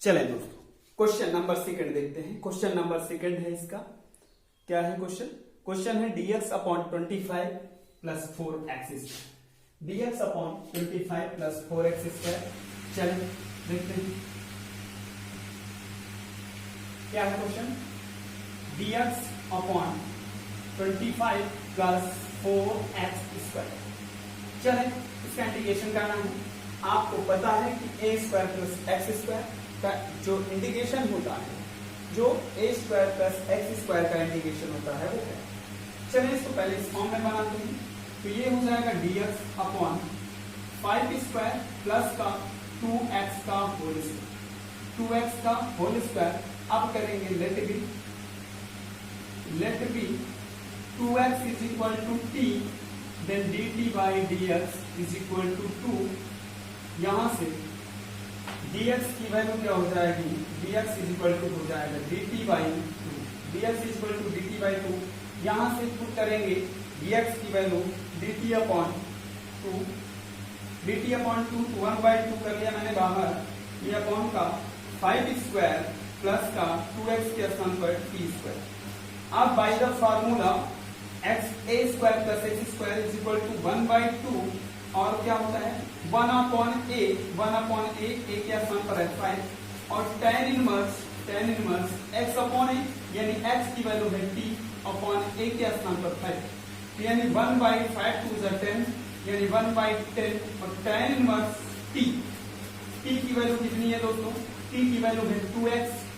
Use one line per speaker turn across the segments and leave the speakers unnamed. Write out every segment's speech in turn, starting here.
चलें दोस्तों, question number second देखते हैं। क्वेश्चन नंबर सेकंड है इसका, क्या है क्वेश्चन? क्वेश्चन है dx upon 25 plus 4x²। dx upon 25 plus 4x²। चलें देखते हैं क्या है question. dx upon 25 plus 4x²। चलें इसका इंटीग्रेशन करना है। आपको पता है कि a² प्लस x² का जो इंटीग्रेशन होता है, जो a² प्लस x² का इंटीग्रेशन होता है वो है। चलिए इसको पहले इस फॉर्म में बनाते हैं। तो ये हो जाएगा dx अपॉन 5² प्लस का 2x का होल स्क्वायर, 2x का होल स्क्वायर। अब करेंगे let be 2x is equal to t, then dt by dx is equal to 2। यहां से dx की वैल्यू क्या हो जाएगी? dx इज इक्वल टू हो जाएगा dt by 2, dx is equal to dt by 2। यहां से पुट करेंगे dx की value dt upon 2, dt upon 2 1/2 कर लिया मैंने बाहर। ये अपॉन का 5² प्लस का 2x के स्थान पर t²। अब by the formula a² plus x² is equal to 1/2 और क्या होता है 1 अपॉन a के स्थान पर है 5 और tan inverse x upon a यानी x की वैल्यू है t अपॉन a के स्थान पर 5, यानी 1/5 2 is 10 यानी 1/10 और tan इनवर्स t की वैल्यू कितनी है दोस्तों? t की वैल्यू है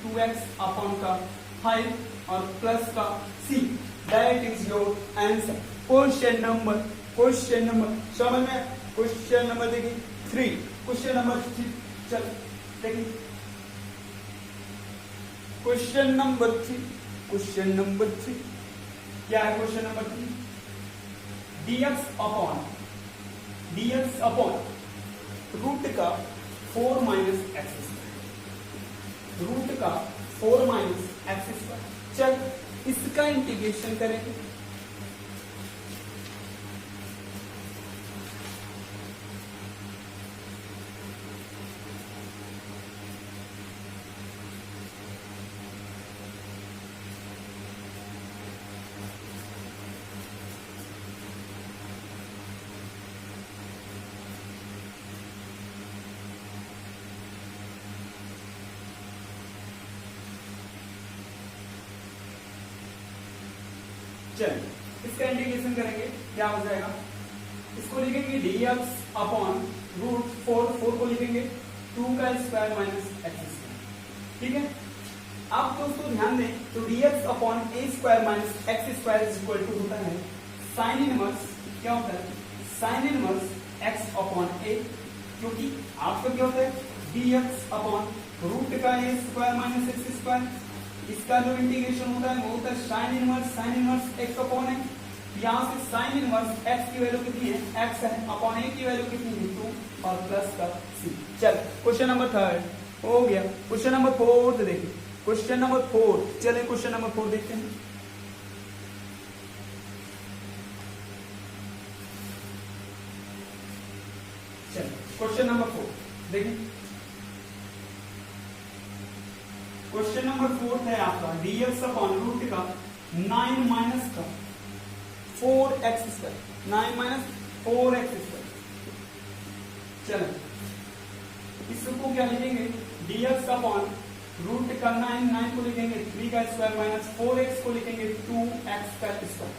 2x अपॉन का 5 और प्लस का c। That is your answer. Question number समझ में? क्वेश्चन नंबर देखिए 3। क्वेश्चन नंबर 3 चल देखिए क्वेश्चन नंबर 3 क्या है? Question number 3 dx upon root का 4 माइनस x², रूट का 4 माइनस x²। चल इसका इंटीग्रेशन करेंगे। चलिए इसका इंटीग्रेशन करेंगे, क्या हो जाएगा? इसको लिखेंगे dx अपॉन रूट 4 को लिखेंगे 2 का स्क्वायर माइनस x²। ठीक है। अब दोस्तों ध्यान दें तो dx upon a² minus x² is equal to होता है साइन इनवर्स, क्या होता है? Sine inverse x upon a, क्योंकि आपका क्या होता है dx अपॉन रूट का a² माइनस x²। इसका जो इंटीग्रेशन होता है वो होता है sine inverse x upon a। यहाँ से साइन इनवर्स x की वैल्यू कितनी है? x है, अपॉन a की वैल्यू कितनी है? 2 और प्लस का c। चल क्वेश्चन नंबर 3 हो गया। क्वेश्चन नंबर 4 देखिए, क्वेश्चन नंबर 4। चले क्वेश्चन नंबर 4 देखते हैं। चलिए क्वेश्चन नंबर 4 देखिए। क्वेश्चन नंबर 4 है आपका dx अपॉन रूट का 9 माइनस का 4x², 9 माइनस 4x²। चलो इसको क्या लिखेंगे? dx अपॉन रूट का 9 को लिखेंगे 3 का स्क्वायर माइनस 4x को लिखेंगे 2x का स्क्वायर,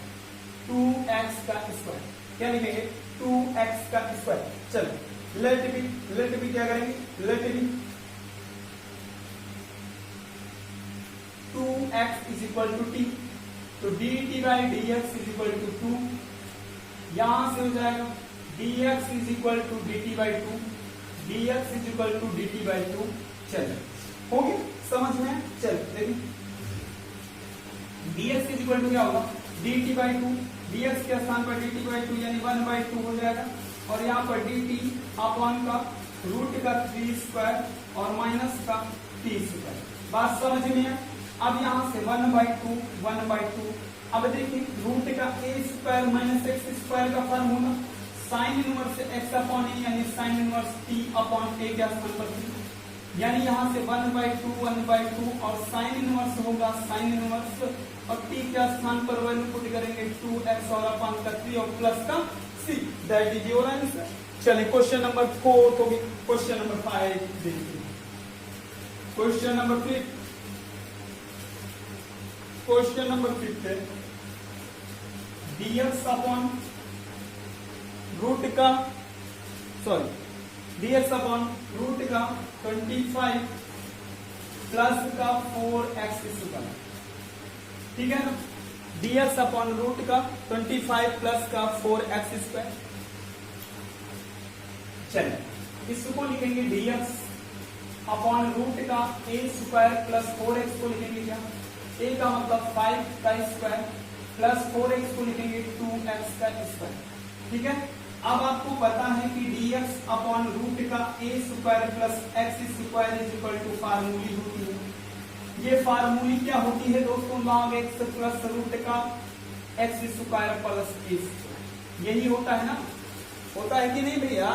2x का स्क्वायर। क्या लिखेंगे? 2x का स्क्वायर। चलो लेट बी क्या करेंगे? Let be 2x is equal to t, तो dt by dx is equal to 2। यहां से हो जाएगा dx is equal to dt by 2, dx is equal to dt by 2। चलिए हो गया समझ में? चल देखिए dx इज इक्वल टू क्या होगा? dt बाई 2, dx के स्थान पर dt बाई 2 यानी 1/2 हो जाएगा और यहाँ पर dt अपॉन का रूट का 3² और माइनस का t²। बात समझ में है? अब यहाँ से 1/2। अब देखिए रूट का a² माइनस x² का formula sign inverse x upon a यानी sine inverse t upon a के स्थान पर यानी यहाँ से 1/2 और साइन इनवर्स होगा साइन इनवर्स, और t के स्थान पर वैल्यू पुट करेंगे 2x और अपान का 3 और प्लस का c, that is your answer. चलिए क्वेश्चन नंबर 4 तो क्वेश्चन नंबर 5 देखिए। क्वेश्चन नंबर 5, क्वेश्चन नंबर 5 है dx अपॉन रूट का dx अपॉन रूट का 25 प्लस का 4x स्क्वायर, ठीक है ना। dx अपॉन रूट का 25 प्लस का 4x स्क्वायर। चलिए इसको लिखेंगे dx अपॉन रूट का a स्क्वायर प्लस 4x को लिखेंगे क्या, a का मतलब 5 का स्क्वायर प्लस 4x को लिखेंगे 2x का स्क्वायर, ठीक है। अब आपको पता है कि dx अपॉन रूट का a square plus x square is equal to फार्मूली होती है। ये फार्मूली क्या होती है दोस्तों, log x प्लस रूट का x square plus a square, यही होता है ना, होता है कि नहीं भैया,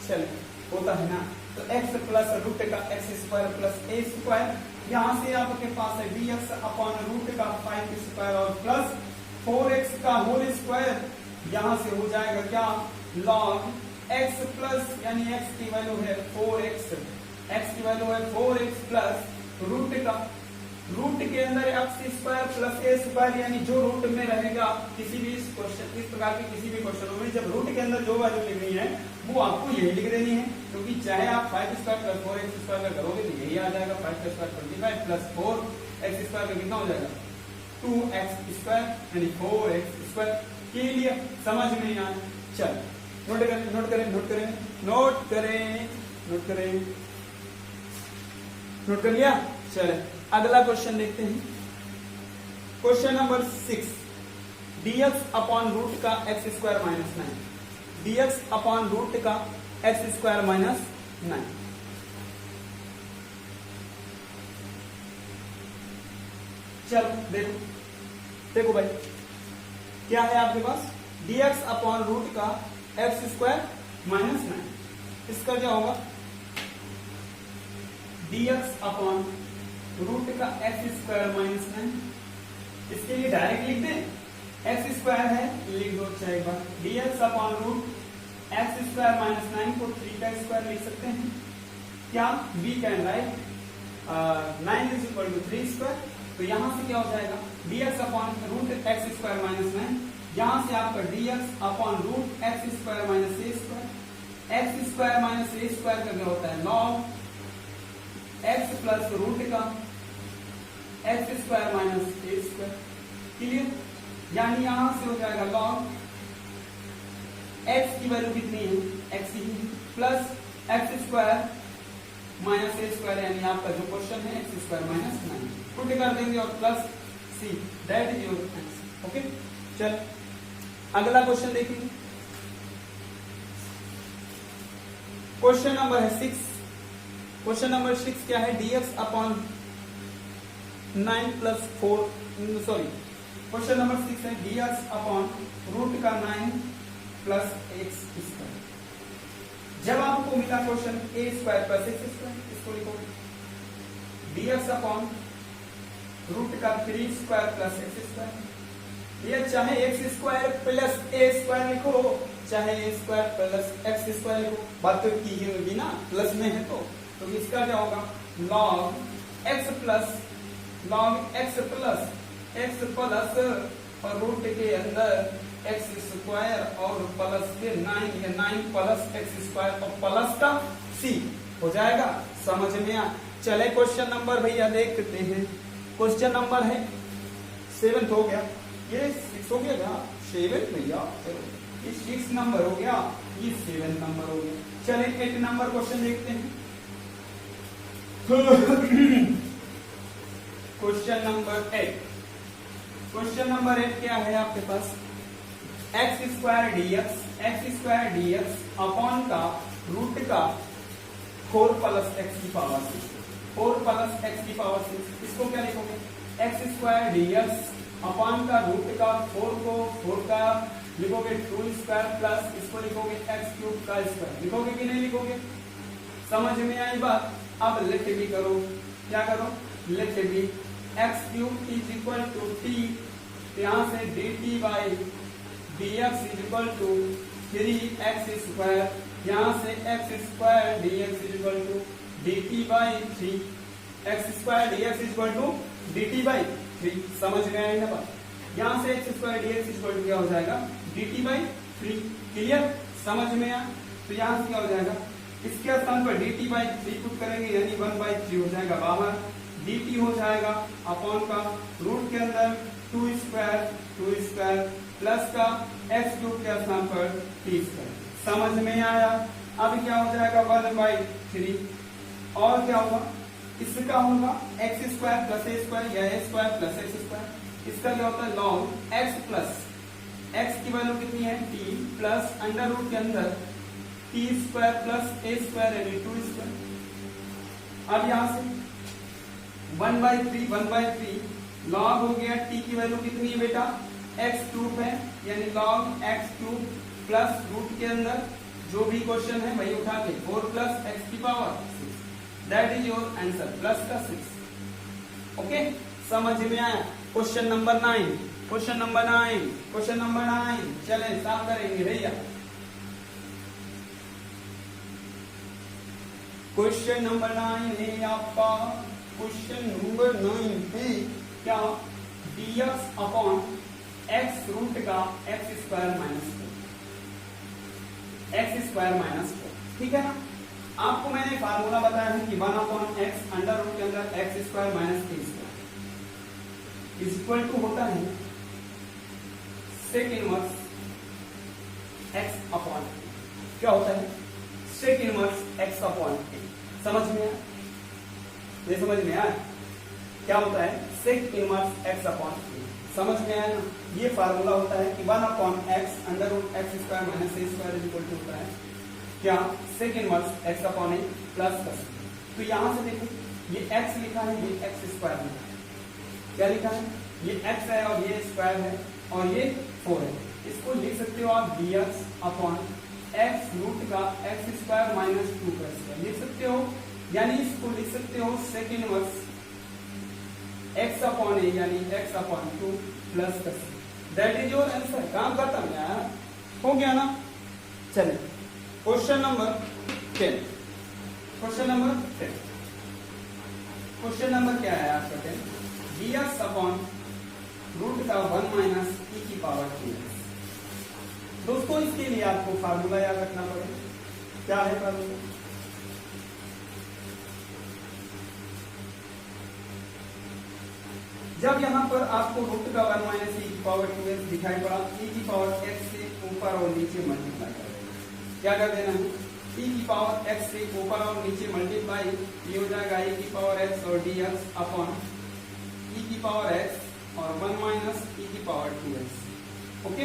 चलिए होता है ना। तो x प्लस रूट का x square plus a square, यहाँ से आपके पास है dx अपॉन रूट का 5 स्क्वायर और प्लस 4x का होल स्क्वायर, यहाँ से हो जाएगा क्या log x प्लस, यानी x की वैल्यू है 4x, x की वैल्यू है 4x प्लस रूट का, रूट के अंदर x square plus a square, यानी जो रूट में रहेगा किसी भी क्वेश्चन, इस प्रकार के किसी भी क्वेश्चन में जब रूट के अंदर जो वैल्यू लिखनी है वो आपको यही लिख देनी है, क्योंकि चाहे आप 5 स्क्वायर प्लस 4x स्क्वायर करोगे तो यही आ जाएगा, 5 का स्क्वायर 25 प्लस 4x स्क्वायर का कितना हो जाएगा 2x स्क्वायर, यानी 4x स्क्वायर। क्लियर, समझ में आया। चल नोट करें नोट करें नोट करें नोट करें नोट करें नोट कर लिया। चले अगला क्वेश्चन देखते हैं। Question number 6, dx upon root का x square minus 9, dx upon root का x स्क्वायर माइनस 9। चलो देखो देखो भाई क्या है आपके पास, dx अपॉन रूट का x स्क्वायर माइनस 9, इसका क्या होगा dx अपॉन रूट का x स्क्वायर माइनस 9, इसके लिए डायरेक्ट लिख दें, x स्क्वायर है लिख दो चाहे एक बार, dx upon root x square minus 9 को 3 का स्क्वायर लिख सकते हैं क्या, we can write 9 is equal to 3 square. तो यहां से क्या हो जाएगा dx upon root x square minus 9, यहां से आपका dx upon root x square minus a square, x square minus a square का क्या होता है log x प्लस रूट का x square minus a square. Clear, यानी यहां से हो जाएगा log x की वैल्यू कितनी है x he plus x square minus a square, यानी आपका जो क्वेश्चन है x स्क्वायर माइनस 9 पुट कर देंगे और plus c, that is your answer. Okay, चल अगला क्वेश्चन देखेंगे। क्वेश्चन नंबर है 6, क्वेश्चन नंबर 6 क्या है, dx upon 9 plus 4, sorry question number 6 है dx अपॉन रूट का 9 प्लस x स्क्वायर। जब आपको मिला question a square plus x square, इसको लिखो dx अपॉन रूट का 3 स्क्वायर प्लस x स्क्वायर। ये चाहे x square plus a square लिखो, चाहे a square plus x square लिखो, बात तो की ही होगी ना, प्लस में है तो इसका क्या होगा log x प्लस और रूट के अंदर x स्क्वायर और प्लस के 9 प्लस x स्क्वायर और प्लस का c हो जाएगा। समझ में आ, चले क्वेश्चन नंबर भैया देखते हैं। क्वेश्चन नंबर है 7 हो गया, ये 6 हो गया 7 भैया, ये 6 नंबर हो गया, ये 7 नंबर हो गया। चले 8 नंबर क्वेश्चन देखते हैं। क्वेश्चन नंबर 8, क्वेश्चन नंबर 8 क्या है आपके पास, x स्क्वायर dx अपॉन का रूट का 4 प्लस x की पावर 6, 4 प्लस x की पावर 6, इसको क्या लिखोगे x स्क्वायर dx अपॉन का रूट का 4 को 4 का लिखोगे 2 स्क्वायर प्लस इसको लिखोगे x क्यूब का स्क्वायर, लिखोगे कि नहीं लिखोगे, समझ में आई बात। अब लेट बी करो, क्या करो, let be x cube is equal to t, यहां से d t by d x is equal to 3x square, यहां से x square d x is equal to d t by 3, x square d x is equal to d t by 3, समझ में आया ना बात। यहां से x square d x is equal to क्या हो जाएगा, डी टी बाई 3, क्लियर, समझ में आया। तो यहां से क्या हो जाएगा, इसके स्थान पर डी टी बाई 3 पुट करेंगे यानी 1/3 हो जाएगा बाहर, डी टी हो जाएगा अपॉन का रूट के अंदर 2 स्क्वायर प्लस का एक्स क्यूब के स्थान पर टी स्क्वायर, समझ में आया। अब क्या हो जाएगा 1/3 और क्या होगा, इसका होगा एक्स स्क्वायर प्लस ए स्क्वायर या ए स्क्वायर प्लस एक्स स्क्वायर, इसका क्या होता है लॉग एक्स प्लस एक्स की वैल्यू कितनी है टी प्लस अंडर रूट के अंदर टी स्क्वायर प्लस ए स्क्वायर यानी 2 स्क्वायर। अब यहां से 1/3 लॉग हो गया टी की वैल्यू कितनी है बेटा एक्स क्यूब है, यानी log x cube plus root के अंदर जो भी क्वेश्चन है वही उठा के 4 प्लस एक्स की power 6, that is your answer plus का 6। ओके, समझ में आया। क्वेश्चन नंबर 9, क्वेश्चन नंबर 9 चले साफ करेंगे भैया। क्वेश्चन नंबर 9 है आपका, क्वेश्चन नंबर 9 है क्या, dx अपॉन एक्स रूट का एक्स स्क्वायर माइनस 4, ठीक है ना। आपको मैंने फार्मूला बताया है कि 1/x अंडर रूट के अंदर x square minus a square is equal to होता है सेक इनवर्स एक्स अपॉन, क्या होता है sec inverse x upon a, समझ में आया, ये समझ में आया क्या होता है sec inverse x upon a, समझ में आया ना। ये फार्मूला होता है कि 1/x under root x square minus a square is equal to होता है क्या sec inverse x upon a plus का। तो यहां से देखो ये x लिखा है, ये एक्स स्क्वायर लिखा है, क्या लिखा है, ये x है और ये स्क्वायर है और ये 4 है, इसको लिख सकते हो आप dx अपॉन एक्स रूट का एक्स स्क्वायर माइनस 2 का स्क्वायर लिख सकते हो, यानी इसको लिख सकते हो सेक इनवर्स एक्स अपॉन ए यानी एक्स अपॉन 2 प्लस का, दैट इज योर आंसर। काम खत्म यार, हो गया ना। चलिए क्वेश्चन नंबर 10, क्वेश्चन नंबर क्या है आपका 10, dx अपॉन रूट का 1 माइनस e की पावर 2x। दोस्तों इसके लिए आपको फार्मूला याद रखना पड़ेगा, क्या है फार्मूला, जब यहाँ पर आपको रूट का 1 माइनस e की पावर 2x दिखाई पड़ा, e की पावर x से ऊपर और नीचे मल्टीप्लाई कर देना, क्या कर देना है e की पावर x से ऊपर और नीचे मल्टीप्लाई, ये हो जाएगा e की पावर x और dx अपॉन e की पावर x और 1 माइनस e की power 2x। Okay,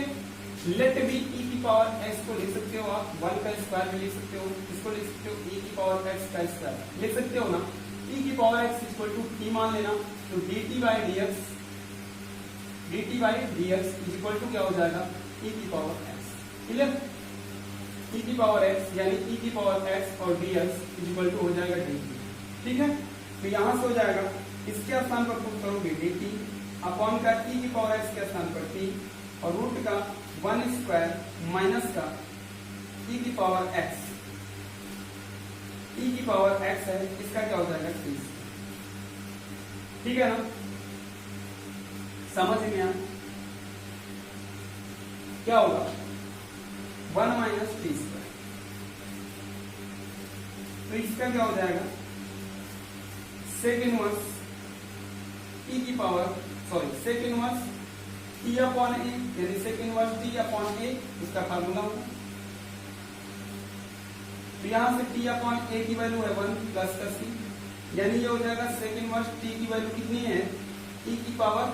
let be e की पावर x को लिख सकते हो आप 1 का स्क्वायर भी लिख सकते हो, इसको लिख सकते हो e की पावर x का स्क्वायर लिख सकते हो ना, e की power x equal to t मान लेना, तो dt by dx is equal to क्या हो जाएगा e की पावर x, क्लियर, e की पावर x यानी e की पावर x और dx इज इक्वल टू हो जाएगा dt, ठीक है। तो यहां से हो जाएगा इसके स्थान पर पुट करोगे dt अपॉन का e की पावर x के स्थान पर t और रूट का 1 स्क्वायर माइनस का e की पावर x, e की पावर x है, इसका क्या हो जाएगा 30, ठीक है ना, समझ में आया क्या होगा 1 माइनस टी स्क्वायर, तो इसका क्या हो जाएगा सेक इनवर्स e की power sec inverse t upon a यानी sec inverse t upon a, इसका फार्मूला होगा। तो यहां से t अपॉन ए की वैल्यू है 1 प्लस का c, यानी ये हो जाएगा सेक इनवर्स t की वैल्यू कितनी है e की पावर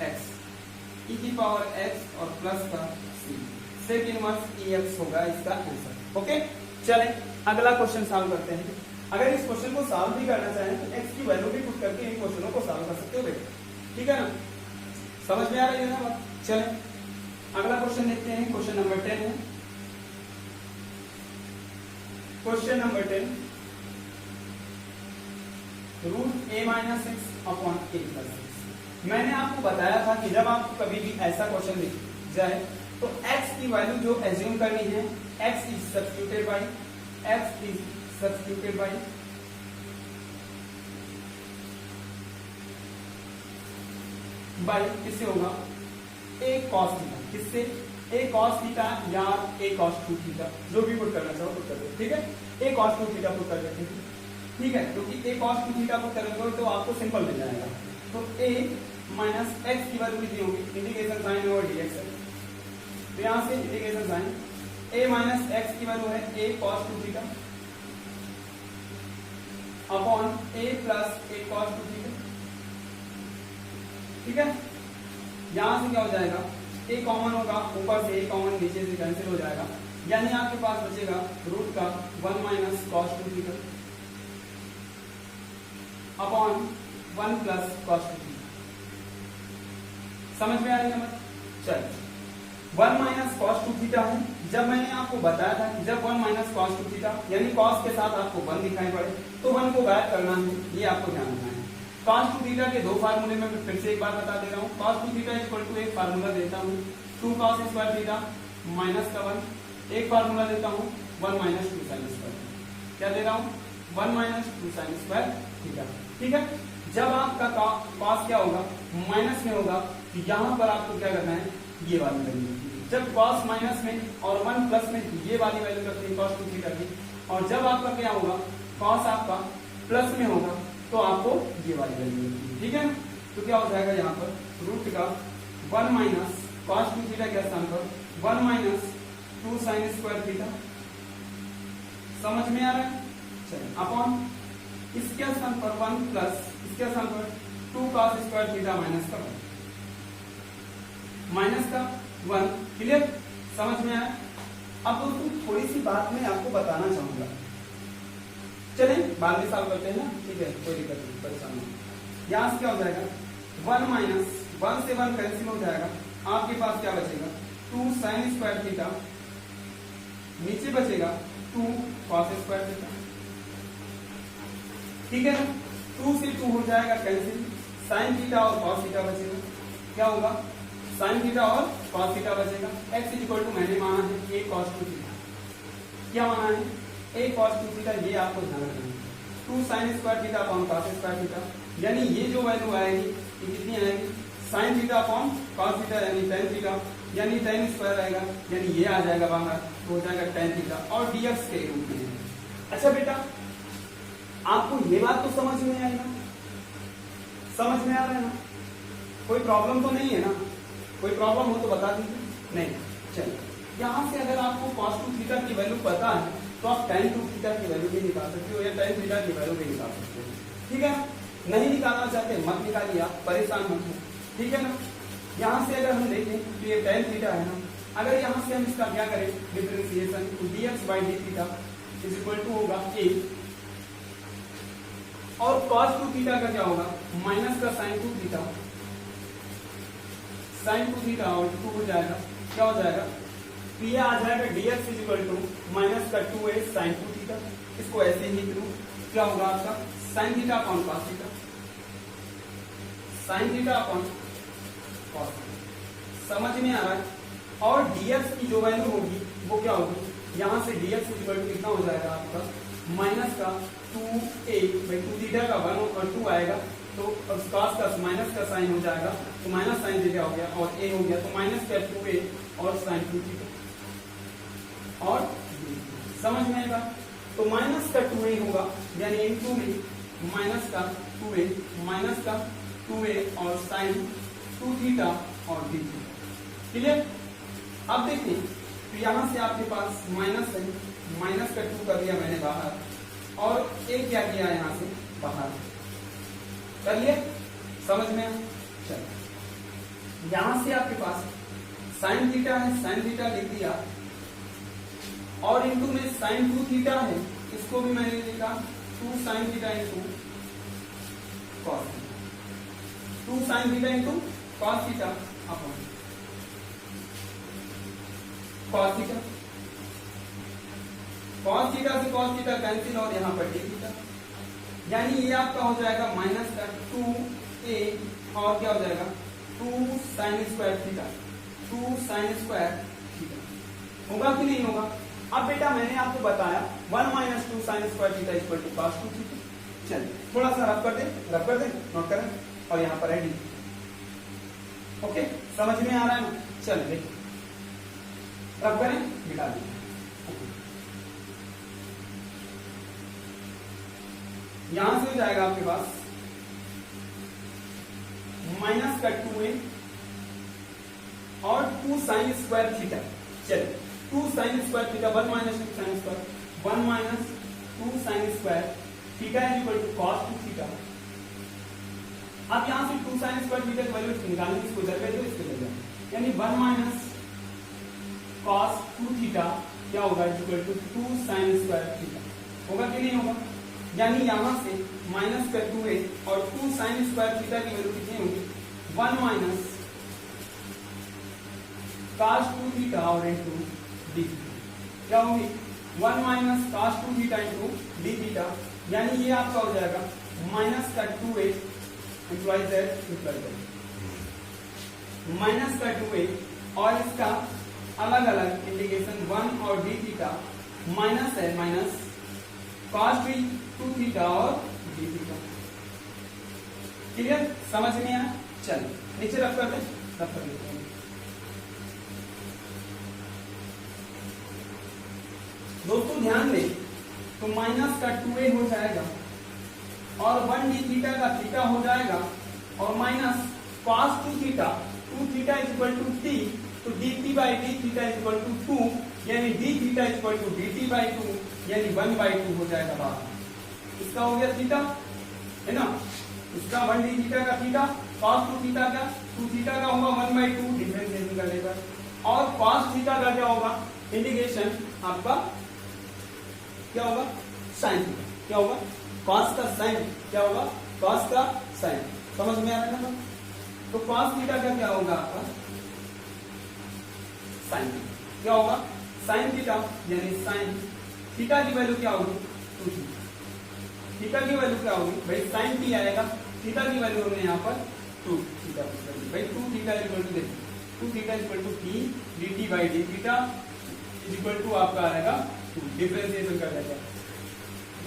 x और प्लस का c, सेक इनवर्स ex होगा इसका आंसर। ओके, चलें अगला क्वेश्चन सॉल्व करते हैं। अगर इस क्वेश्चन को सॉल्व भी करना चाहें तो x की वैल्यू भी पुट करके इन क्वेश्चनों को सॉल्व कर सकते हो बेटा, ठीक है ना, समझ में आ रही है ना बात। चलें अगला क्वेश्चन देखते हैं, क्वेश्चन नंबर 10 है। Question number 10 root A minus x upon a plus x. मैंने आपको बताया था कि जब आपको कभी भी ऐसा क्वेश्चन दिख जाए तो x की वैल्यू जो एज्यूम करनी है, x इज सब्स्टिट्यूटेड बाई किससे होगा, a cos थीटा, किससे a cos थीटा या a cos 2 थीटा, जो भी पुट करना चाहो पुट कर दो, ठीक है। a cos 2 थीटा पुट कर देते हैं, ठीक है, क्योंकि a cos 2 थीटा पुट करोगे तो आपको सिंपल मिल जाएगा। तो a माइनस x की वैल्यू कितनी होगी, इंटीग्रेशन साइन ओवर dx है, तो यहां से integration sine a minus x की वैल्यू है a cos 2 theta upon a plus a cos 2 theta, ठीक है। यहां से क्या हो जाएगा, a कॉमन होगा, ऊपर से a कॉमन नीचे से कैंसिल हो जाएगा, यानी आपके पास बचेगा रूट का 1 minus cos 2 theta upon 1 plus cos 2 theta. समझ में आ रही है बात? चलिए 1 माइनस cos 2 थीटा है। जब मैंने आपको बताया था कि जब 1 माइनस cos 2 थीटा यानी cos के साथ आपको 1 दिखाई पड़े तो 1 को गायब करना है, ये आपको ध्यान रखना है। cos 2 थीटा के दो फार्मूले में फिर से एक बार बता दे रहा हूँ। cos 2 थीटा इक्वल टू एक फार्मूला देता हूँ 2 cos स्क्वायर थीटा माइनस का 1, एक फार्मूला देता हूँ 1 माइनस 2 साइन स्क्वायर, क्या दे रहा हूँ 1 माइनस 2 साइन स्क्वायर थीटा, ठीक है। जब आपका cos क्या होगा, माइनस में होगा, तो यहाँ पर आपको क्या करना है, ये वाली वैल्यू। जब cos माइनस में और 1 प्लस में, ये वाली वैल्यू रखते हैं cos 2 थीटा की, और जब आपका क्या होगा, cos आपका प्लस में होगा तो आपको ये वाली वैल्यू रखनी है, ठीक है। तो क्या हो जाएगा यहाँ पर रूट का 1 माइनस cos 2 थीटा के स्थान पर 1 माइनस 2 साइन स्क्वायर थीटा, समझ में आ रहा है, चलिए अपॉन इसके स्थान पर 1 प्लस इसके स्थान पर 2 cos स्क्वायर थीटा माइनस का 1, क्लियर, समझ में आया। अब दोस्तों थोड़ी सी बात मैं आपको बताना चाहूंगा, चलें बाद में सॉल्व करते हैं ना, ठीक है, कोई दिक्कत नहीं, परेशान नहीं। यहां से क्या हो जाएगा 1 माइनस 1 से 1 कैंसिल हो जाएगा, आपके पास क्या बचेगा 2 साइन स्क्वायर थीटा, नीचे बचेगा 2 cos स्क्वायर थीटा, ठीक है ना। 2 से 2 हो जाएगा कैंसिल, साइन थीटा और cos थीटा बचेगा, क्या होगा साइन थीटा और cos थीटा बचेगा। x इक्वल टू मैंने माना है a cos 2 थीटा, क्या माना है a cos 2 थीटा, ये आपको ध्यान रखना है 2 sine square theta upon cos square theta, यानी ये जो वैल्यू आएगी ये कितनी आएगी sine theta upon cos theta यानी tan थीटा, यानी tan स्क्वायर आएगा, यानी ये आ जाएगा बाहर, तो हो जाएगा tan थीटा और dx के रूप में। अच्छा बेटा आपको ये बात तो समझ में आई ना, समझ में आ रहा है ना, कोई प्रॉब्लम तो नहीं है ना, कोई प्रॉब्लम हो तो बता दीजिए, नहीं। चलिए यहां से अगर आपको cos 2 थीटा की वैल्यू पता है तो आप tan 2 थीटा की वैल्यू भी निकाल सकते हो या tan थीटा की वैल्यू भी निकाल सकते हो, ठीक है। नहीं निकालना चाहते मत निकालिए, आप परेशान मत हो, ठीक है ना। यहां से अगर हम देखें तो ये tan थीटा है ना, अगर यहां से हम इसका क्या करें डिफरेंशिएशन, तो dx by d theta is equal to होगा a, और cos 2 थीटा का क्या होगा माइनस का sin 2 थीटा, sin 2 थीटा और 2 हो जाएगा, क्या हो जाएगा तो ये आ जाएगा dx is equal to minus का 2a sin 2 थीटा, इसको ऐसे ही लिख लूं, क्या होगा आपका sin theta upon cos theta, sin theta upon cos theta, समझ में आ रहा है। और dx की जो वैल्यू होगी वो क्या होगी, यहां से dx इज इक्वल टू कितना हो जाएगा आपका माइनस का 2a बाई 2 थीटा का 1 और 2 आएगा, तो cos का माइनस का साइन हो जाएगा, तो माइनस साइन थीटा हो गया और a हो गया, तो माइनस का 2a और sin 2 थीटा, और समझ में आएगा। तो माइनस का 2a होगा यानी इनटू में माइनस का 2a माइनस का 2a और sin 2 थीटा और d थीटा, क्लियर। अब देखिए तो यहां से आपके पास माइनस है, माइनस का 2 कर दिया मैंने बाहर, और a क्या किया यहां से बाहर कर लिए, समझ में। चलिए यहां से आपके पास sin थीटा है, sin थीटा लिख दिया, और इनटू में sin 2 थीटा है, इसको भी मैंने लिखा 2 sin theta into cos theta, 2 sin theta into cos theta upon cos theta, cos theta से cos थीटा कैंसिल और यहां पर d थीटा, यानी ये आपका हो जाएगा माइनस का 2a और क्या हो जाएगा 2 sine square theta, 2 sine square theta. होगा कि नहीं होगा? अब बेटा मैंने आपको बताया 1 minus 2 sine square theta equal to cos 2 theta. चलिए थोड़ा सा रब कर दे, नोट करें, और यहाँ पर है डी। ओके, समझ में आ रहा है ना? चलिए देखिए, रब करें, मिटा दें। यहां से हो जाएगा आपके पास माइनस का 2a और 2 साइन स्क्वायर थीटा। चलिए 2 sine square theta 1 minus 2 sine square, 1 minus 2 sine square theta is equal to cos 2 theta. अब यहां से 2 साइन स्क्वायर थीटा की वैल्यू निकालने, इसको इधर ले दो, इसको ले जाओ, यानी 1 माइनस कॉस 2 थीटा क्या होगा equal to 2 sine square theta. होगा कि नहीं होगा? यानी यहां से माइनस का 2a और 2 साइन स्क्वायर थीटा की वैल्यू कितनी होगी 1 माइनस cos 2 थीटा और इनटू d क्या होगी 1 minus cos 2 theta into d theta. यानी ये आपका हो जाएगा माइनस का 2a इम्प्लॉइज दैट माइनस का 2a और इसका अलग अलग इंडिकेशन 1 और d थीटा माइनस है माइनस cos 2 थीटा और d थीटा। क्लियर? समझ में आया? चलिए नीचे रख कर दें, रख कर देते हैं। दोस्तों ध्यान दें, तो माइनस का 2a हो जाएगा और 1 d थीटा का थीटा हो जाएगा और minus cos 2 theta, 2 theta is equal to t, तो dt by d theta is equal to 2, यानी d theta is equal to dt by 2, यानी 1/2 हो जाएगा बाहर। इसका हो गया थीटा, है ना? इसका 1 d थीटा का थीटा, cos 2 थीटा का 2 थीटा का होगा 1/2 डिफरेंशिएशन कर लेगा, और cos थीटा का क्या होगा इंडिकेशन आपका क्या होगा साइन थीटा। क्या होगा? cos का साइन क्या होगा? cos का साइन। समझ में आ रहा है ना? तो cos थीटा का क्या होगा आपका साइन। क्या होगा साइन थीटा, यानी साइन थीटा की वैल्यू क्या होगी 2 थीटा। थीटा की वैल्यू क्या होगी भाई साइन t आएगा, थीटा की वैल्यू हमने यहाँ पर 2 थीटा भाई 2 थीटा इक्वल टू देखिए 2 theta equal to t dt by d theta is equal to आपका आएगा 2, डिफरेंशिएशन कर देगा।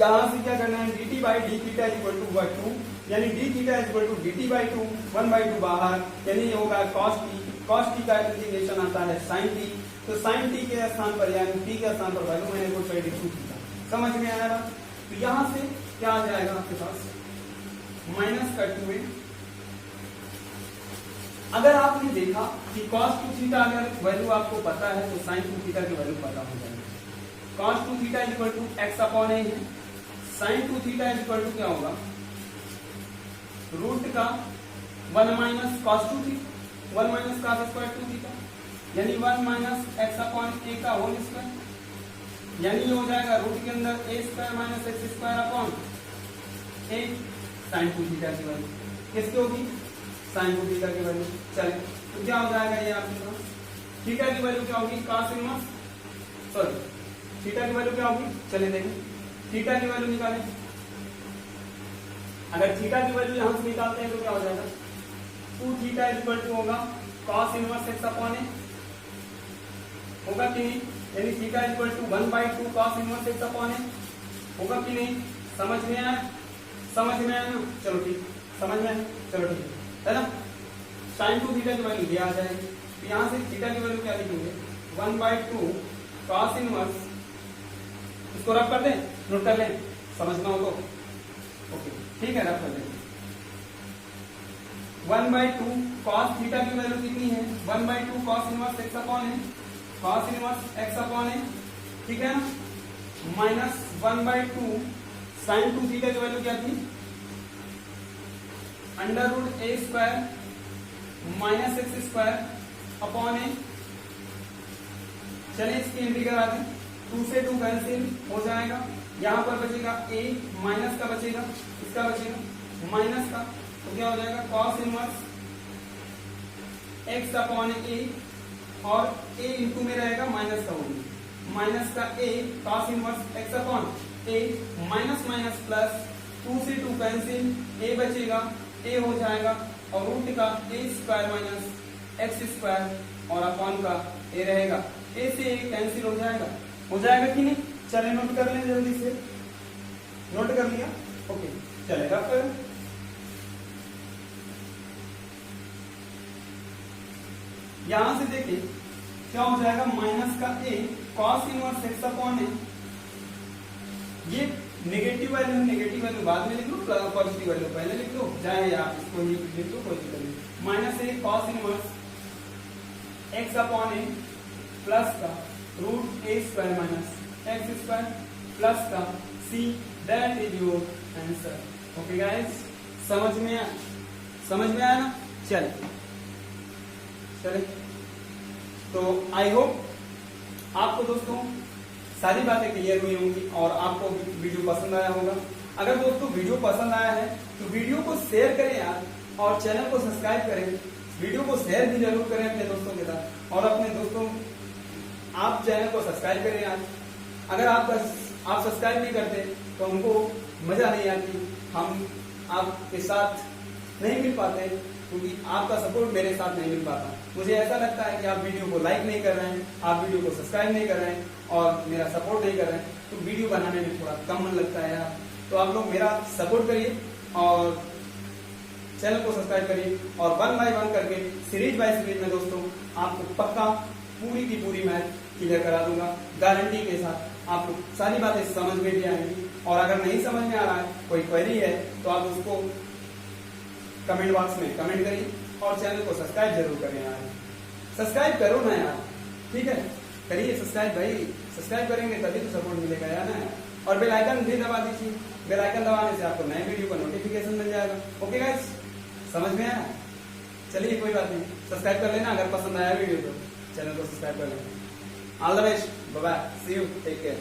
यहां से क्या करना है dt by d theta is equal to 2, यानी d theta is equal to dt by 2, 1/2 बाहर, यानी ये होगा cos t। cos t का इंटीग्रेशन आता है sin t, तो sin t के स्थान पर यानी t के स्थान पर वैल्यू मैंने पुट कर दी 2 थीटा। समझ में आया ना? तो यहां से क्या आ जाएगा आपके पास माइनस का 2a। अगर आपने देखा कि cos 2 थीटा अगर वैल्यू आपको पता है तो sin 2 थीटा की वैल्यू पता हो जाएगी। cos 2 theta equal to x upon a है, sin 2 थीटा इक्वल टू क्या होगा रूट का 1 minus cos 2 theta, 1 minus cos square 2 theta, यानी 1 माइनस x अपॉन a का होल स्क्वायर, यानी ये हो जाएगा रूट के अंदर a square minus x square upon a sin 2 theta की वैल्यू किसकी होगी sin 2 थीटा की वैल्यू। चलिए तो क्या हो जाएगा ये आपके पास थीटा की वैल्यू क्या होगी cos इनवर्स, सॉरी थीटा की वैल्यू क्या होगी, चलिए देखें थीटा की वैल्यू निकालें। अगर थीटा की वैल्यू यहां से निकालते हैं तो क्या हो जाएगा 2 थीटा इक्वल टू होगा cos inverse x upon a, होगा कि नहीं? यानी theta equal to 1/2 cos inverse x upon a, होगा कि नहीं? समझ में आया? समझ में आया ना? चलो ठीक, समझ में आया, चलो ठीक है ना? sin 2 थीटा की वैल्यू ये आ जाएगी, तो यहां से थीटा की वैल्यू क्या लिखेंगे 1/2 cos इनवर्स, इसको रख कर दें, नोट कर लें, समझना हो तो ओके ठीक है, रख कर दें। 1/2 cos थीटा की वैल्यू कितनी है 1/2 cos inverse x upon a, cos inverse x upon a, ठीक है ना, माइनस 1/2 sin 2 थीटा की वैल्यू क्या थी under root a square minus x square upon a। चलिए इसकी इंटीग्रल आ गई, 2 से 2 कैंसिल हो जाएगा, यहां पर बचेगा a माइनस का बचेगा, इसका बचेगा माइनस का, तो क्या हो जाएगा cos inverse x upon a, और a इंटू में रहेगा माइनस का होगी, माइनस का a cos inverse x upon a, minus minus plus 2 से 2 कैंसिल, a बचेगा, a हो जाएगा और रूट का a square minus x square और अपॉन का a रहेगा, a से a कैंसिल हो जाएगा कि नहीं? चले नोट कर लें जल्दी से, नोट कर लिया? ओके चलेगा फिर। यहां से देखिए क्या हो जाएगा, माइनस का a cos inverse x upon a, ये नेगेटिव वैल्यू बाद में लिख लो, पॉजिटिव वैल्यू पहले लिख लो, चाहे आप इसको ही लिख लो कोई दिक्कत नहीं। Minus a cos inverse x upon a plus का root a square minus x square plus का c, that is your answer. Okay guys, समझ में आया ना? चले तो आई होप आपको दोस्तों सारी बातें क्लियर हुई होंगी और आपको वीडियो पसंद आया होगा। अगर दोस्तों वीडियो पसंद आया है तो वीडियो को शेयर करें यार, और चैनल को सब्सक्राइब करें, वीडियो को शेयर भी जरूर करें अपने दोस्तों के साथ, और अपने दोस्तों आप चैनल को सब्सक्राइब करें यार। अगर आप सब्सक्राइब नहीं करते तो हमको मजा नहीं आती, हम आपके साथ नहीं मिल पाते, क्योंकि आपका सपोर्ट मेरे साथ नहीं मिल पाता। मुझे ऐसा लगता है कि आप वीडियो को लाइक नहीं कर रहे हैं, आप वीडियो को सब्सक्राइब नहीं कर रहे हैं और मेरा सपोर्ट नहीं कर रहे हैं, तो वीडियो बनाने में थोड़ा कम मन लगता है यार। तो आप लोग मेरा सपोर्ट करिए और चैनल को सब्सक्राइब करिए, और 1 बाय 1 करके सीरीज बाय सीरीज में दोस्तों आपको पक्का पूरी की पूरी मैथ क्लियर करा दूंगा, गारंटी के साथ। आपको सारी बातें समझ में भी आएंगी, और अगर नहीं समझ में आ रहा है, कोई क्वेरी है, तो आप उसको कमेंट बॉक्स में कमेंट करिए, और चैनल को सब्सक्राइब जरूर करें यार। सब्सक्राइब करो ना यार, ठीक है? करिए सब्सक्राइब भाई, सब्सक्राइब करेंगे तभी तो सपोर्ट मिलेगा यार ना। और बेल आइकन भी दबा दीजिए, बेल आइकन दबाने से आपको नए वीडियो का नोटिफिकेशन मिल जाएगा। ओके गाइस, समझ में आया? चलिए कोई बात नहीं, सब्सक्राइब कर लेना अगर पसंद आया वीडियो तो, चैनल को सब्सक्राइब कर लेना। All the best, bye bye, see you, take care.